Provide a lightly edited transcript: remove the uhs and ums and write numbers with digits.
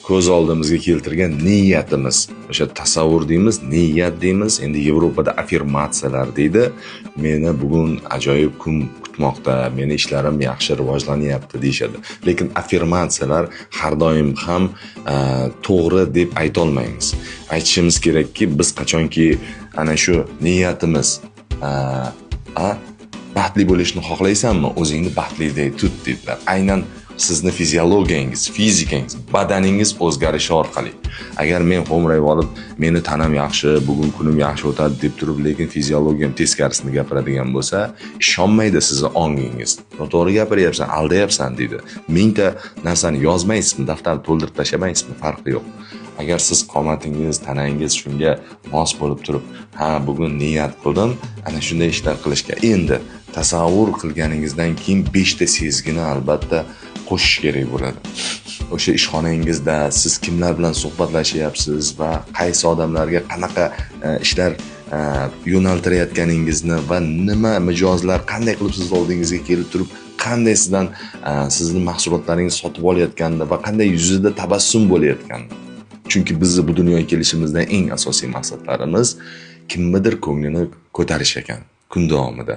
ko'z oldimizga keltirgan niyatimiz, o'sha tasavvur deymiz, niyat deymiz, endi Yevropada affirmatsiyalar deydi. Meni bugun ajoyib kun kutmoqda, meni ishlarim yaxshi rivojlanyapti deyshadi. Lekin affirmatsiyalar har doim ham to'g'ri deb ayta olmaymiz. Aytishimiz kerakki, biz qachonki ana shu niyatimiz baxtli bo'lishni xohlaysanmi, o'zingni baxtlidek tut dedilar. Aynan sizni fiziologiyangiz, fizikangiz, badaningiz o'zgarishi orqali. Agar men xo'mrayib olib, meni tanam yaxshi, bugun kunim yaxshi o'tadi deb turib, lekin fiziologiyam teskarisini gapiradigan bo'lsa, ishonmaydi sizni ongingiz. To'g'ri gapiryapsan, aldayapsan deydi. Mingta narsani yozmaysizmi, daftarni to'ldirib tashlamaysizmi, farqi yo'q. Agar siz qomatingiz, tanangiz shunga mos bo'lib turib, bugun niyat qildim, ana shunday ishlar qilishga. Endi tasavvur qilganingizdan keyin 5 ta sezgini albatta qo'shish kerak bo'ladi. O'sha ishxonangizda siz kimlar bilan suhbatlashyapsiz va qaysi odamlarga qanaqa ishlar yo'naltirayotganingizni va nima mijozlar qanday qilib siz oldingizga kelib turib, qanday sizdan sizning mahsulotlaringizni sotib olayotganini va qanday yuzida tabassum bo'layotganini. Chunki bizni bu dunyoga kelishimizdan eng asosiy maqsadlarimiz kimnidir ko'nglini ko'tarish ekan kun davomida.